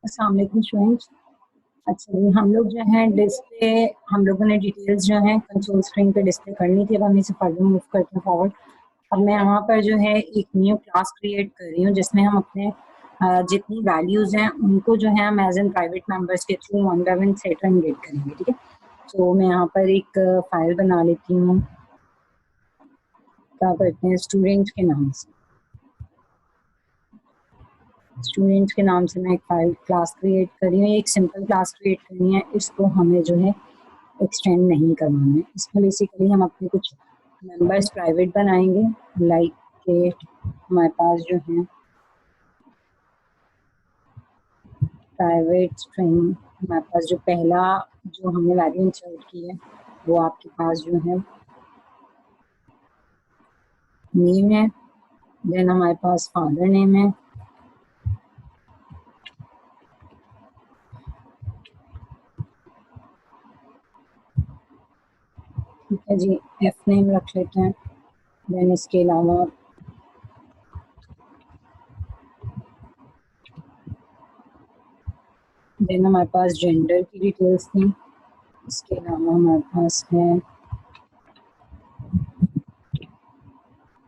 अस्सलाम वालेकुम स्टूडेंट्स। अच्छा जी, हम लोग जो है डिस्प्ले हम लोगों ने डिटेल्स जो है कंसोल स्क्रीन पे डिस्प्ले करनी थी। अब हम इसे फर्दर मूव करते हैं फॉरवर्ड। अब मैं यहाँ पर जो है एक न्यू क्लास क्रिएट कर रही हूँ जिसमें हम अपने जितनी वैल्यूज़ हैं उनको जो है हम एज एन प्राइवेट मेंबर्स के through one by one set and get करेंगे। ठीक है, तो मैं यहाँ पर एक फाइल बना लेती हूँ, क्या करते हैं स्टूडेंट के नाम से। स्टूडेंट्स के नाम से मैं एक फाइल क्लास क्रिएट कर रही हूँ, एक सिंपल क्लास क्रिएट करनी है। इसको हमें जो है एक्सटेंड नहीं करना है। इसमें बेसिकली हम अपने कुछ मेंबर्स प्राइवेट बनाएंगे, लाइक के हमारे पास जो है प्राइवेट स्ट्रिंग, हमारे पास जो पहला जो हमने वैल्यू इंसर्ट की है वो आपके पास जो है नेम है। देन हमारे पास फादर नेम है, ठीक है जी, एफ नेम रख लेते हैं। देन इसके अलावा देन हमारे पास जेंडर की डिटेल्स थी। इसके अलावा हमारे पास है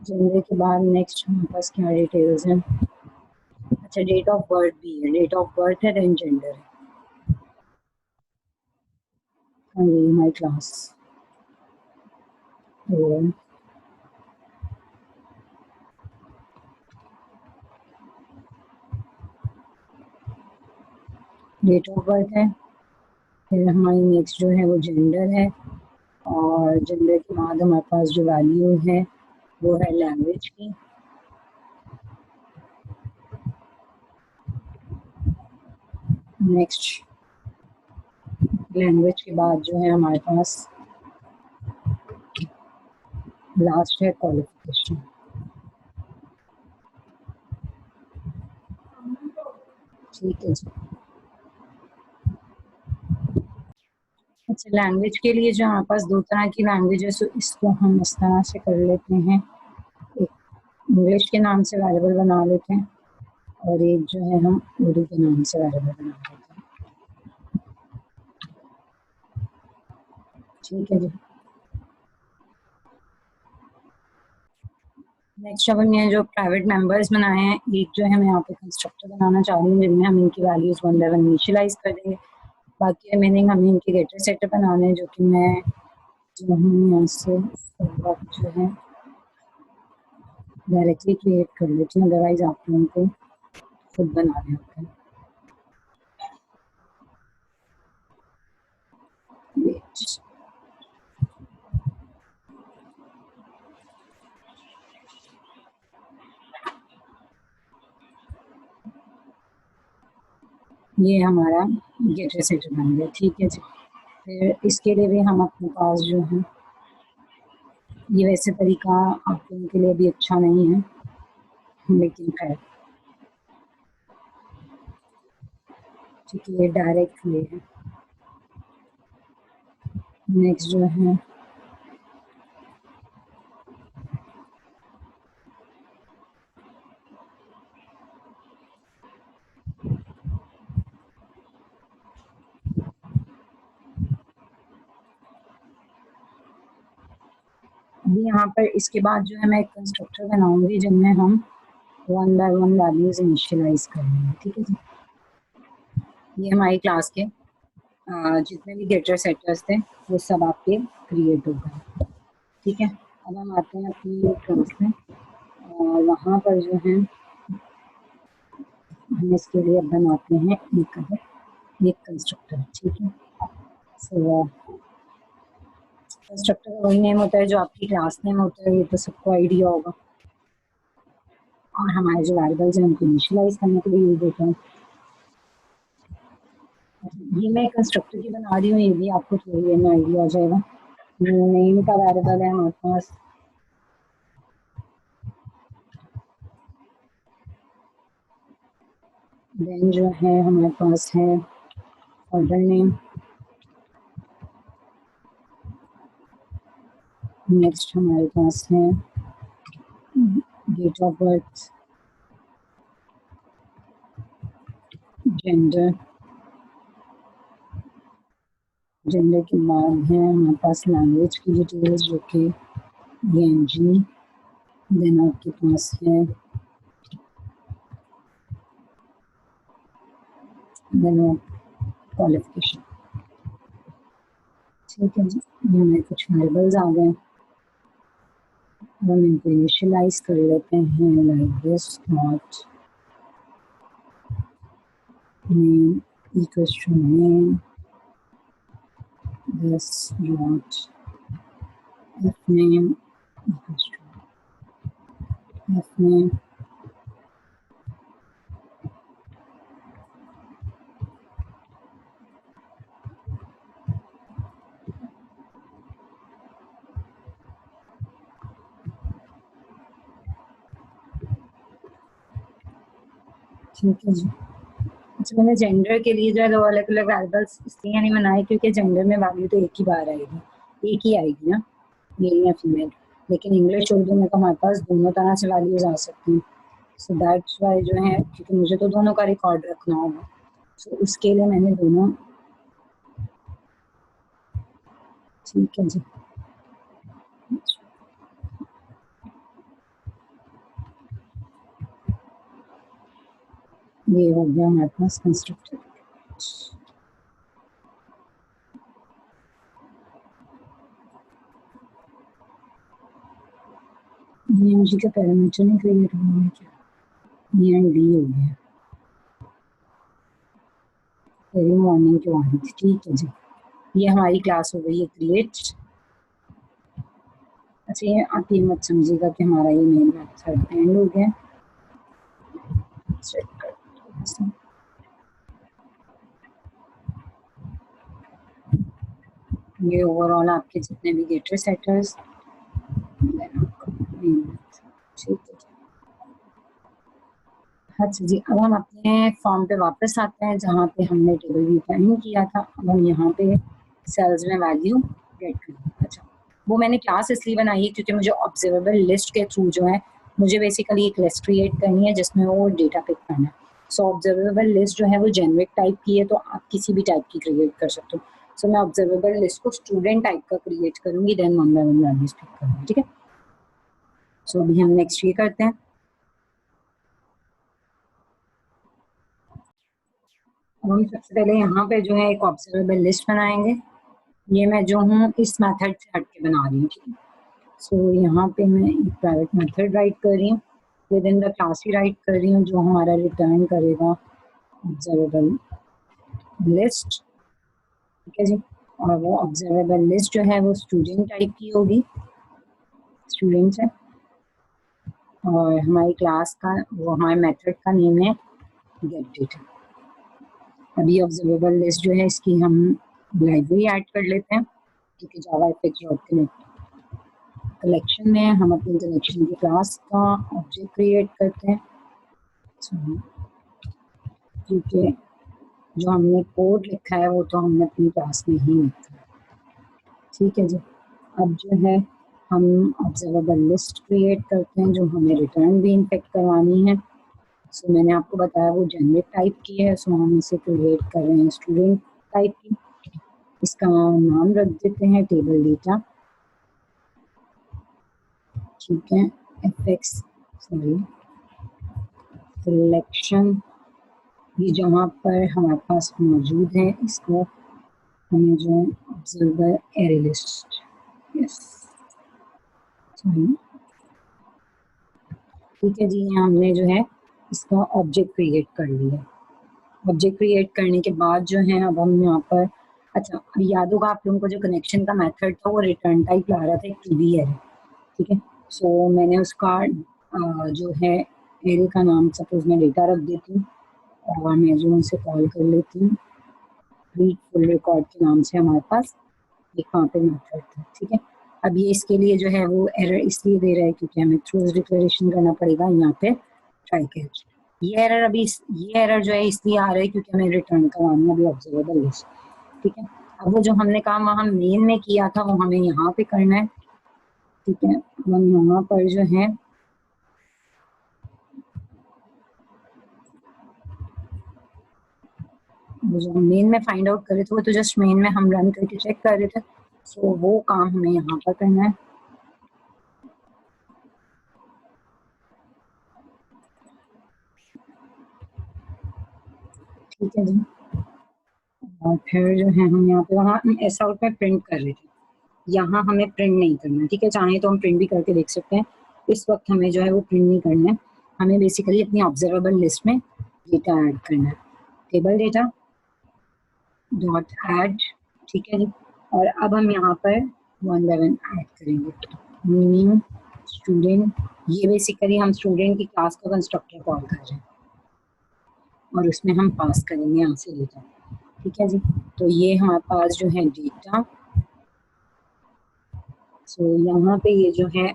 जेंडर के बाद नेक्स्ट हमारे पास क्या डिटेल्स हैं। अच्छा, डेट ऑफ बर्थ भी है, डेट ऑफ बर्थ है, देन जेंडर है। हाँ जी, माई क्लास। तो डेट ऑफ बर्थ है, फिर हमारी नेक्स्ट जो है वो जेंडर है, और जेंडर के बाद हमारे पास जो वैल्यू है वो है लैंग्वेज की। नेक्स्ट लैंग्वेज के बाद जो है हमारे पास लास्ट है क्वालिफिकेशन। ठीक है जी। अच्छा, लैंग्वेज के लिए जो हमारे पास दो तरह की लैंग्वेज है, सो इसको हम इस तरह से कर लेते हैं। एक इंग्लिश के नाम से वेरिएबल बना लेते हैं, और एक जो है हम उर्दू के नाम से वेरिएबल बना लेते हैं। ठीक है जी। नेक्स्ट अब हमने जो प्राइवेट मेंबर्स बनाए हैं, एक जो है मैं यहाँ पे कंस्ट्रक्टर बनाना चाह रही हूँ जिनमें हम इनकी values one by one initialise कर देंगे। बाकी रिमेनिंग हमें इनके गेटर सेटअप बनाने हैं, जो कि मैं जो हूँ यहाँ से जो है डायरेक्टली क्रिएट कर लेती हूँ, अदरवाइज आप लोगों को खुद बनाने होते हैं। ये हमारा गेटर सेटअप बन गया। ठीक है जी। फिर इसके लिए भी हम अपने पास जो है, ये वैसे तरीका आप लोगों के लिए भी अच्छा नहीं है, लेकिन खैर ठीक है, ये डायरेक्ट ये है। नेक्स्ट जो है अभी यहाँ पर इसके बाद जो है मैं एक कंस्ट्रक्टर बनाऊंगी जिनमें हम one by one values initialise करेंगे। ठीक है जी। ये हमारी क्लास के जितने भी गेटर सेटर्स थे वो सब आपके क्रिएट हो गए। ठीक है, अब हम आते हैं अपनी क्लास में, और वहाँ पर जो है हम इसके लिए बनाते हैं एक कंस्ट्रक्टर। ठीक है, सो कंस्ट्रक्टर का वही नेम होता है जो आपकी क्लास नेम होता है, ये तो सबको आइडिया होगा। और हमारे जो वेरिएबल्स हैं उनको इनिशियलाइज करने के लिए यूज होता है। ये मैं कंस्ट्रक्टर की बना रही हूँ, ये भी आपको थोड़ी देर में आइडिया आ जाएगा। नेम का वेरिएबल है हमारे पास, देन जो है हमारे पास है फादर नेम, नेक्स्ट हमारे पास है date of birth, gender, gender के बाद है हमारे पास लैंग्वेज की डिटेल्स जो कि ENG, देन आपके पास है देन क्वालिफिकेशन। ठीक है जी, ये हमें कुछ वेरिएबल्स आ गए, हम इनको इनिशियलाइज कर लेते हैं like this, not name equals to name, this not F name equals to F name. ठीक है जी, अच्छा मैंने जेंडर के लिए जो है दो अलग अलग वेरिएबल्स इसलिए नहीं बनाए क्योंकि जेंडर में वैल्यू तो एक ही बार आएगी, एक ही आएगी ना, मेल या फीमेल, लेकिन इंग्लिश उर्दू में तो हमारे पास दोनों तरह से वैल्यूज आ सकती हैं। सो दैट्स वाई जो है, क्योंकि मुझे तो दोनों का रिकॉर्ड रखना होगा, सो उसके लिए मैंने दोनों। ठीक है जी, ये हो गया हमारे पास कंस्ट्रक्टर। ENG का पैरामीटर नहीं क्रिएट हुआ है क्या? END हो गया, वेरी मॉर्निंग की वाली थी। ठीक है जी, ये हमारी क्लास हो गई है क्रिएट। अच्छा ये आप ये मत समझिएगा कि हमारा ये मेन मेथड एंड हो गया। चेक करते हैं, ये ओवरऑल आपके जितने भी गेटर सेटर्स, ठीक है। अच्छा जी, अब हम अपने फॉर्म पे वापस आते हैं जहाँ पे हमने टेबल व्यू टाइम किया था। अब हम यहाँ पे सेल्स में वैल्यू गेट करेंगे। अच्छा, वो मैंने क्लास इसलिए बनाई है क्योंकि मुझे ऑब्जर्वेबल लिस्ट के थ्रू जो है, मुझे बेसिकली एक लिस्ट क्रिएट करनी है जिसमें वो डेटा पिक करना है। सो ऑब्जर्वेबल लिस्ट जो है वो जेनरिक टाइप की है, तो आप किसी भी टाइप की क्रिएट कर सकते हो। सो मैं ऑब्जर्वेबल लिस्ट को स्टूडेंट टाइप का क्रिएट करूंगी, then one by one values pick करूंगी। ठीक है, सो अभी हम नेक्स्ट ये करते हैं। अब हम सबसे पहले यहाँ पे जो है एक ऑब्जर्वेबल लिस्ट बनाएंगे। ये मैं जो हूँ इस मेथड से हट के बना रही हूँ। ठीक है, सो यहाँ पे मैं एक प्राइवेट मेथड राइट कर रही हूँ, with in the class he right कर रही हूँ, जो हमारा रिटर्न करेगा ऑब्जर्वेबल लिस्ट। ठीक है जी, और वो ऑब्जर्वेबल लिस्ट जो है वो स्टूडेंट टाइप की होगी, स्टूडेंट्स है, और हमारी क्लास का वो हमारे मेथड का नेम है गेट डेटा। अभी ऑब्जर्वेबल लिस्ट जो है इसकी हम लाइब्रेरी ऐड कर लेते हैं, क्योंकि जावा एफएक्स डॉट कलेक्शन में हम अपनी कलेक्शन की क्लास का ऑब्जेक्ट क्रिएट करते हैं। क्योंकि जो हमने कोड लिखा है वो तो हमने अपनी क्लास में ही लिखा है। ठीक है जी, अब जो है हम ऑब्जर्वेबल लिस्ट क्रिएट करते हैं जो हमें रिटर्न भी इनफेक्ट करवानी है। सो मैंने आपको बताया वो जेनरिक टाइप की है, सो हम इसे क्रिएट कर रहे हैं स्टूडेंट टाइप की। इसका नाम रख देते हैं टेबल डेटा। ठीक है, एफएक्स सॉरी सिलेक्शन, ये जहाँ पर हमारे पास मौजूद है इसको हमें जो है observer array list, yes sorry. ठीक है जी, हमने जो है इसका ऑब्जेक्ट क्रिएट कर लिया। ऑब्जेक्ट क्रिएट करने के बाद जो है अब हम यहाँ पर, अच्छा याद होगा आप लोगों को जो कनेक्शन का मेथड था वो रिटर्न टाइप ला रहा था एक टीबी एरे। ठीक है, सो मैंने उसका जो है एरे का नाम सपोज मैं डेटा रख देती हूँ, और मैं जो उनसे कॉल कर लेती हूँ रीड फुल रिकॉर्ड के नाम से हमारे पास एक वहाँ पे मेथड था। ठीक है, अब ये इसके लिए जो है वो एरर इसलिए दे रहा है क्योंकि हमें थ्रूज डिक्लेरेशन करना पड़ेगा यहाँ पे ट्राई कैच। ये एरर अभी ये एरर जो है इसलिए आ रहा है क्योंकि हमें रिटर्न करवानी है अभी ऑब्जर्वेबल लिस्ट। ठीक है, अब वो जो हमने काम वहाँ मेन में किया था वो हमें यहाँ पे करना है। ठीक है, हम यहाँ पर जो है वो जो मेन में फाइंड आउट कर रहे थे वो तो जस्ट मेन में हम रन करके चेक कर रहे थे, सो वो काम हमें यहाँ पर करना है। ठीक है जी। और फिर जो है हम यहाँ पे वहाँ एस आउट में प्रिंट कर रहे थे, यहाँ हमें प्रिंट नहीं करना है। ठीक है, चाहे तो हम प्रिंट भी करके देख सकते हैं, इस वक्त हमें जो है वो प्रिंट नहीं करना है। हमें बेसिकली अपनी ऑब्जर्वेबल लिस्ट में डेटा ऐड करना है, टेबल डेटा डॉट ऐड। ठीक है जी। और अब हम यहाँ पर 111 ऐड करेंगे, मीनिंग स्टूडेंट। ये बेसिकली हम स्टूडेंट की क्लास का कंस्ट्रक्टर कॉल कर रहे हैं और उसमें हम पास करेंगे यहाँ से डेटा। ठीक है जी। तो ये हमारे पास जो है डेटा, सो यहाँ पे ये जो है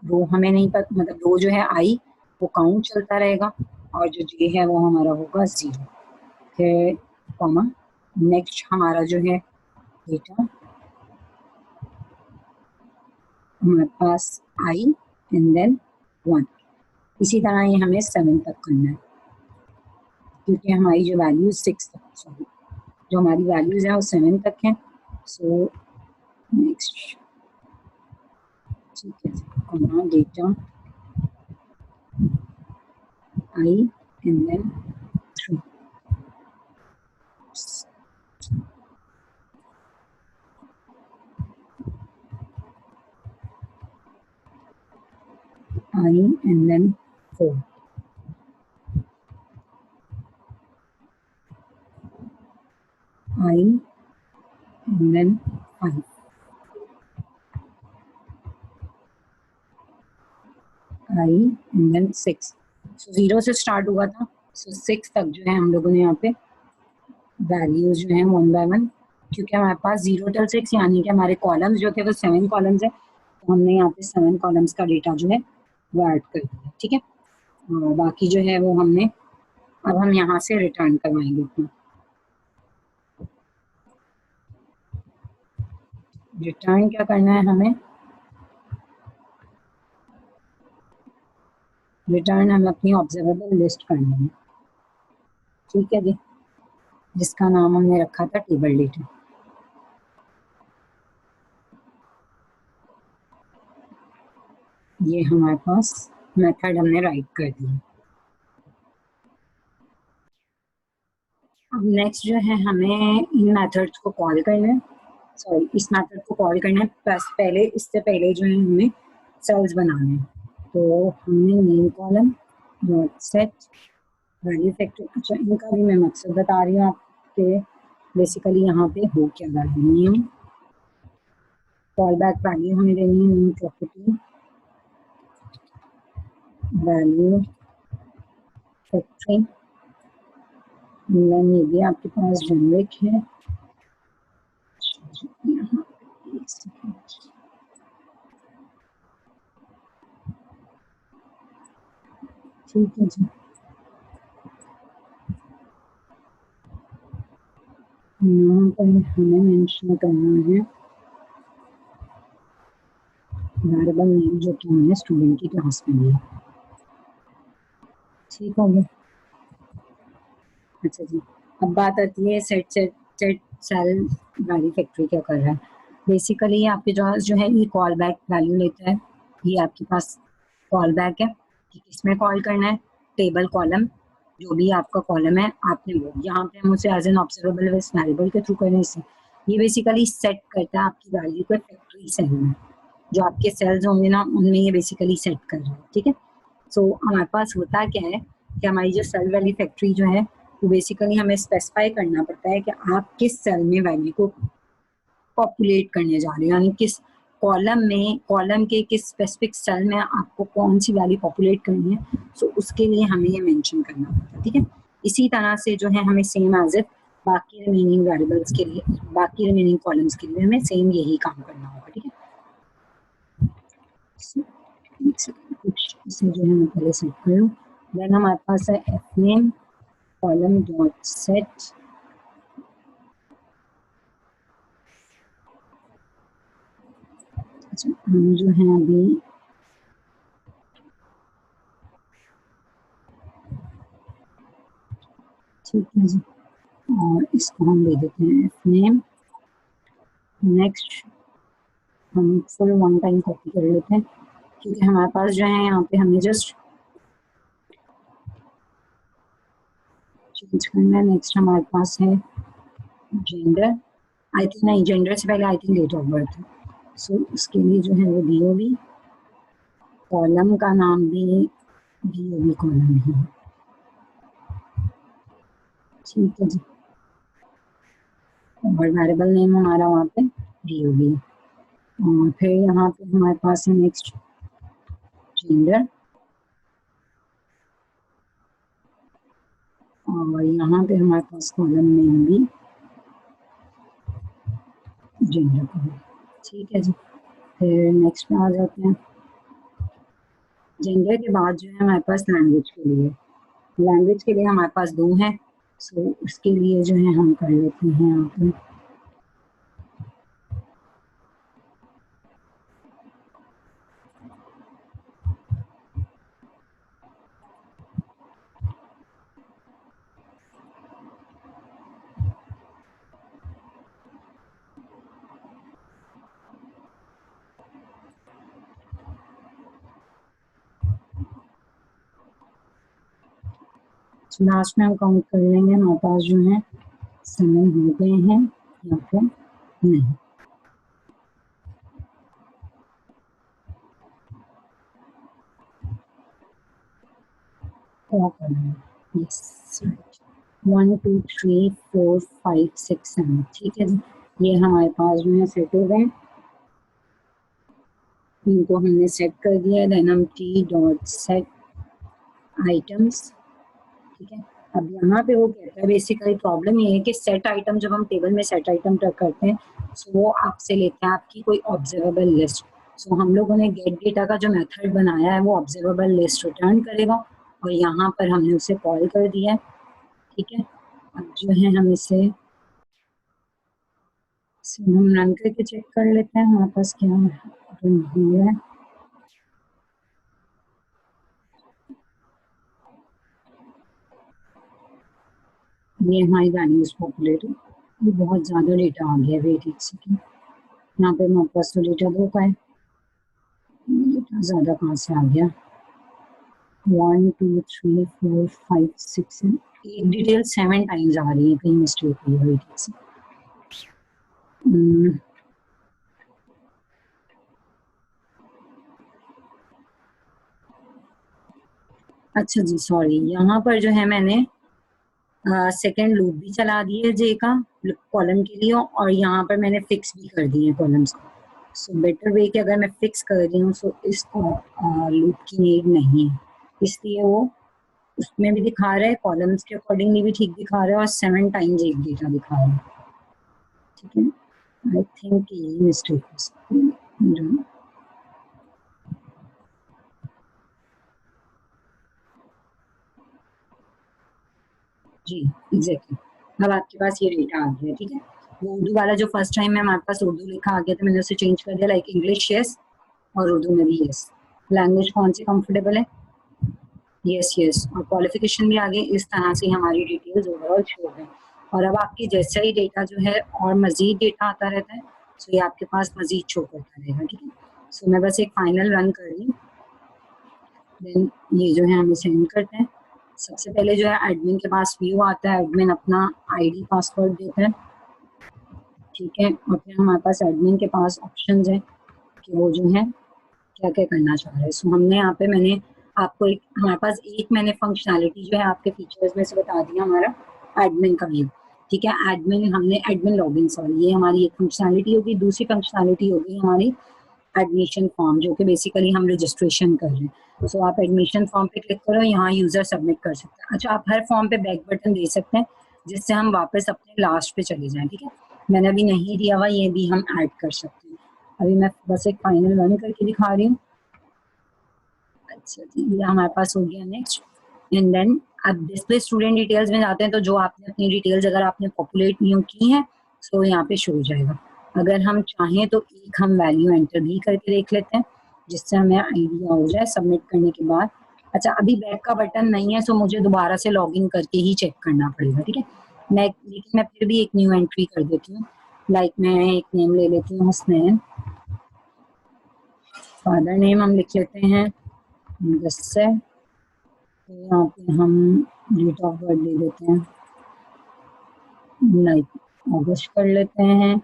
रो हमें नहीं पता, मतलब रो जो है आई वो काउंट चलता रहेगा और जो जे है वो हमारा होगा 0। फिर कॉमा, नेक्स्ट हमारा जो है डेटा हमारे पास आई एंड देन 1। इसी तरह ये हमें 7 तक करना है, क्योंकि हमारी जो वैल्यूज 6 तक, सॉरी जो हमारी वैल्यूज है वो 7 तक हैं। सो नेक्स्ट, ठीक है, comma data I and then 3। I and then 4. I and then 5. I and then 6. So 0 से स्टार्ट हुआ था, so 6 तक जो है हम लोगों ने यहाँ पे वैल्यूज जो है 1 by 1, क्योंकि हमारे पास 0 till 6 यानी कि हमारे कॉलम्स जो थे वो 7 कॉलम्स है, तो हमने यहाँ पे 7 कॉलम्स का डेटा जो है वो ऐड कर दिया। ठीक है, और बाकी जो है वो हमने अब हम यहाँ से रिटर्न करवाएंगे अपना। रिटर्न क्या करना है हमें, रिटर्न हम अपनी ऑब्जर्वेबल लिस्ट करनी है। ठीक है जी, जिसका नाम हमने रखा था टेबल डेटा। ये हमारे पास मेथड हमने राइट कर दिया। अब नेक्स्ट जो है हमें इन मेथड्स को कॉल करना है, सॉरी इस मेथड को कॉल करना है, प्लस पहले इससे पहले जो है हमें सेल्स बनाने हैं। तो हमने main column dot set value factor, अच्छा इनका भी मैं मकसद बता रही हूँ आपके, बेसिकली यहाँ पे हो क्या रहा है, न्यू कॉल बैक वैल्यू हमें देनी है, न्यू प्रॉपर्टी वैल्यू फैक्टरी, ये भी आपके पास जेनरिक है। यहाँ एक सेकंड, ठीक है जी। यहाँ पर हमें मेंशन करना है वेरिएबल नेम जो कि हमने स्टूडेंट की क्लास में लिया। ठीक हो गया। अच्छा जी, अब बात आती है set set set cell value factory क्या कर रहा है। बेसिकली आपके जो है ये कॉल बैक वैल्यू लेता है, ये आपके पास कॉल बैक है कि किसमें कॉल करना है, टेबल कॉलम जो भी आपका कॉलम है आपने वो यहाँ पे हम उसे एज एन ऑब्जर्वेबल वेरिएबल के थ्रू करने से ये बेसिकली सेट करता है आपकी वैल्यू को फैक्ट्री सेल में, जो आपके सेल्स होंगे ना उनमें ये बेसिकली सेट कर रहा है। ठीक है, सो हमारे पास होता क्या है कि हमारी जो सेल वैल्यू फैक्ट्री जो है वो बेसिकली हमें स्पेसिफाई करना पड़ता है कि आप किस सेल में वैल्यू को पॉपुलेट करने जा रहे हैं, यानी किस कॉलम में, कॉलम के किस स्पेसिफिक सेल में आपको कौन सी वैल्यू पॉपुलेट करनी है, सो उसके लिए हमें ये मेंशन करना पड़ता है। ठीक है, इसी तरह से जो है हमें सेम एज इट बाकी रिमेनिंग वेरिएबल्स के लिए, बाकी रिमेनिंग कॉलम्स के लिए हमें सेम यही काम करना होगा। ठीक है, कुछ इसे जो है मैं पहले सेट कर लूँ, देन हमारे पास है F name column dot set हम जो है अभी ठीक है जी, और इसको हम दे देते हैं नेम। नेक्स्ट हम फुल वन टाइम कॉपी कर लेते हैं क्योंकि हमारे पास जो है यहाँ पे हमें जस्ट चेंज करना है। नेक्स्ट हमारे पास है जेंडर, आई थिंक नहीं, जेंडर से पहले I think date of birth है। सो उसके लिए जो है वो DOB, कॉलम का नाम भी DOB कॉलम है, ठीक है जी। और वेरिएबल नेम हमारा वहाँ पे DOB। और फिर यहाँ पे हमारे पास है नेक्स्ट जेंडर, और यहाँ पे हमारे पास कॉलम नेम भी जेंडर कॉलम, ठीक है जी। फिर नेक्स्ट पे आ जाते हैं। जेंडर के बाद जो है हमारे पास लैंग्वेज के लिए, लैंग्वेज के लिए हमारे पास 2 हैं। सो उसके लिए जो है हम कर लेते हैं यहाँ पे लास्ट में हम काउंट कर लेंगे हमारे पास जो है 7 हो गए हैं या फिर नहीं। क्या करना है, यस, 1 2 3 4 5 6 7, ठीक है जी। ये हमारे पास जो है सेट हो गए, इनको हमने सेट कर दिया। देन हम t.set आइटम्स, ठीक है। अब यहाँ पे वो कहता है, बेसिकली प्रॉब्लम ये है कि सेट आइटम, जब हम टेबल में सेट आइटम करते हैं सो वो आपसे लेते हैं आपकी कोई ऑब्जर्वेबल लिस्ट। सो हम लोगों ने गेट डेटा का जो मेथड बनाया है वो ऑब्जर्वेबल लिस्ट रिटर्न करेगा और यहाँ पर हमने उसे कॉल कर दिया है, ठीक है। अब जो है हम इसे हम रन करके चेक कर लेते हैं हमारे पास क्या है। ये हमारी वैल्यूज पॉपुलेट है। ये बहुत ज़्यादा डेटा आ गया, वेट एक सेकेंड। यहाँ पे हमारे पास तो डेटा 2 का है, डेटा ज़्यादा कहाँ से आ गया। 1 2 3 4 5 6 एक डिटेल 7 टाइम्स आ रही है, कहीं मिस्टेक हुई है, वेट एक सेकेंड। अच्छा जी, सॉरी, यहाँ पर जो है मैंने सेकेंड लूप भी चला दिए जे का कॉलम के लिए और यहाँ पर मैंने फिक्स भी कर दिए कॉलम्स को। सो बेटर वे कि अगर मैं फिक्स कर रही हूँ सो इसको लूप की नीड नहीं है, इसलिए वो उसमें भी दिखा रहा है, कॉलम्स के अकॉर्डिंगली भी ठीक दिखा रहा है और 7 टाइम्स एक डेटा दिखा रहा है, ठीक है। आई थिंक ये मिस्टेक हो सकती है। जी एग्जैक्टली, अब आपके पास ये डेटा आ गया, ठीक है। वो उर्दू वाला जो फर्स्ट टाइम में हमारे पास उर्दू लिखा आ गया था, मैंने उसे चेंज कर दिया, लाइक इंग्लिश यस और उर्दू में भी यस। लैंग्वेज कौन सी कंफर्टेबल है, यस यस, और क्वालिफिकेशन भी आगे। इस तरह से हमारी डिटेल्स ओवरऑल शो है। और अब आपकी जैसा ही डेटा जो है और मजीद डेटा आता रहता है सो ये आपके पास मजीद शो करता रहेगा, ठीक है। सो मैं बस एक फाइनल रन कर रही हूँ, देन ये जो है हम इसे एंड करते हैं। सबसे पहले जो है एडमिन के पास व्यू आता है, एडमिन अपना आईडी पासवर्ड देता है, ठीक है। और फिर हमारे पास एडमिन के पास ऑप्शंस है कि वो जो है क्या क्या करना चाह रहे हैं। सो हमने यहाँ पे मैंने आपको एक, हमारे पास एक मैंने फंक्शनैलिटी जो है आपके फीचर्स में से बता दिया, हमारा एडमिन का व्यू, ठीक है। एडमिन हमने एडमिन लॉगिन, सॉरी, ये हमारी एक फंक्शनैलिटी होगी। दूसरी फंक्शनैलिटी होगी हमारी एडमिशन फॉर्म, जो कि बेसिकली हम रजिस्ट्रेशन कर रहे हैं। सो आप एडमिशन फॉर्म पे क्लिक करो, यहाँ यूजर सबमिट कर सकते हैं। अच्छा, आप हर फॉर्म पे बैक बटन दे सकते हैं जिससे हम वापस अपने लास्ट पे चले जाएं, ठीक है। मैंने अभी नहीं दिया हुआ, ये भी हम ऐड कर सकते हैं। अभी मैं बस एक फाइनल रन करके दिखा रही हूँ। अच्छा जी, ये हमारे पास हो गया नेक्स्ट। एंड देन अब डिस्प्ले स्टूडेंट डिटेल्स में जाते हैं, तो जो आपने अपनी डिटेल्स अगर आपने पॉपुलेट नहीं की हैं तो यहाँ पे शो हो जाएगा। अगर हम चाहें तो एक हम वैल्यू एंटर भी करके देख लेते हैं जिससे हमें आइडिया हो जाए सबमिट करने के बाद। अच्छा, अभी बैक का बटन नहीं है सो मुझे दोबारा से लॉगिन करके ही चेक करना पड़ेगा, ठीक है। लेकिन मैं फिर भी एक न्यू एंट्री कर देती हूँ। लाइक मैं एक नेम ले लेती हूँ हुसनैन, फादर नेम हम लिख लेते हैं मुदस्सिर, यहाँ पे हम डेट ऑफ बर्थ दे देते हैं लाइक अगस्त कर लेते हैं।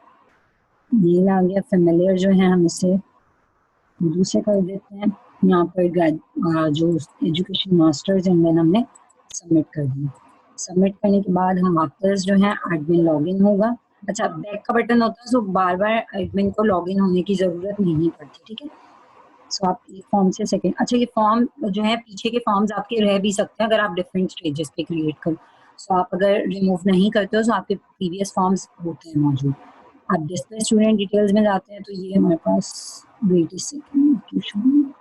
मेल आ गया, फेमिलियर जो है हम इसे उर्दू से कर देते हैं। यहाँ पर जो एजुकेशन मास्टर्स एंड देन हमने सबमिट कर दिया। सबमिट करने के बाद हम वापस जो है एडमिन लॉगिन होगा। अच्छा, बैक का बटन होता है, सो बार बार एडमिन को लॉगिन होने की जरूरत नहीं पड़ती, ठीक है। सो आप एक फॉर्म से सेकंड, अच्छा ये फॉर्म जो है पीछे के फॉर्म्स आपके रह भी सकते हैं अगर आप डिफरेंट स्टेजेस पे क्रिएट करो। सो आप अगर रिमूव नहीं करते हो तो आपके प्रीवियस फॉर्म्स होते हैं मौजूद। आप डिस्प्ले स्टूडेंट डिटेल्स में जाते हैं तो ये हमारे पास वेट सेकंड,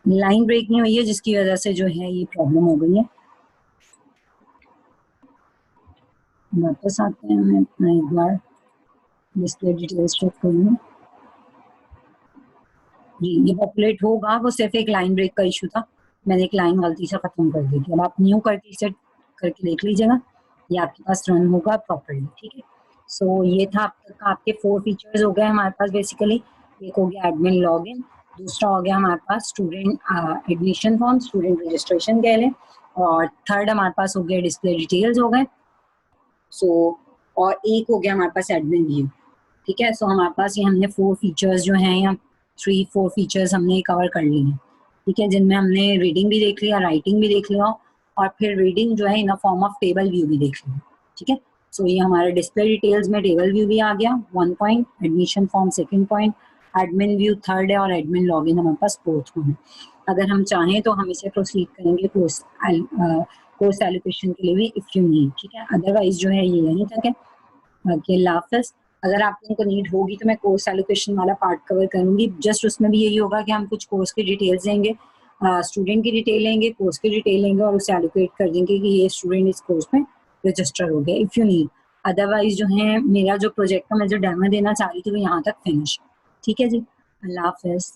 लाइन ब्रेक नहीं हुई है जिसकी वजह से जो है ये प्रॉब्लम हो गई है। वापस आते हैं, मैं अपना एक बार डिस्प्ले डिटेल्स चेक करूँगी। जी ये पॉपुलेट होगा, वो सिर्फ एक लाइन ब्रेक का इशू था, मैंने एक लाइन गलती से खत्म कर दी थी। अब आप न्यू करके इसे करके देख लीजिएगा, ये आपके पास रन होगा प्रॉपर्ली, ठीक है। सो ये था अब तक का आपके 4 फीचर्स हो गए हमारे पास बेसिकली। एक हो गया एडमिन लॉगिन, दूसरा हो गया हमारे पास student admission form, student registration कह लें, और थर्ड हमारे पास हो गया डिस्प्ले डिटेल्स हो गए। सो और एक हो गया हमारे पास एडमिन व्यू, ठीक है। सो हमारे पास ये हमने 4 फीचर्स जो हैं या 3-4 फीचर्स हमने कवर कर लिए हैं, ठीक है, जिनमें हमने रीडिंग भी देख लिया, राइटिंग भी देख लिया, और फिर रीडिंग जो है in a form of table view भी देख लिया, ठीक है। सो ये हमारे डिस्प्ले डिटेल्स में टेबल व्यू भी आ गया 1 point, admission form 2nd point, admin view 3rd है, और एडमिन लॉगिन हमारे पास 4th है। अगर हम चाहें तो हम इसे प्रोसीड करेंगे कोर्स एलोकेशन के लिए भी इफ यू नीड, ठीक है। अदरवाइज जो है ये यहीं तक है। बाकी अल्लाह हाफिज़। अगर आप लोगों को नीड होगी तो मैं कोर्स एलोकेशन वाला पार्ट कवर करूंगी, जस्ट उसमें भी यही होगा कि हम कुछ कोर्स की डिटेल्स देंगे, स्टूडेंट की डिटेल लेंगे, कोर्स की डिटेल लेंगे, और उसे एलोकेट कर देंगे कि ये स्टूडेंट इस कोर्स में रजिस्टर हो गया इफ़ यू नीड। अदरवाइज जो है मेरा जो प्रोजेक्ट का मैं जो डेमो देना चाह रही थी वो यहाँ तक फिनिश, ठीक है जी। अल्लाह हाफिज़।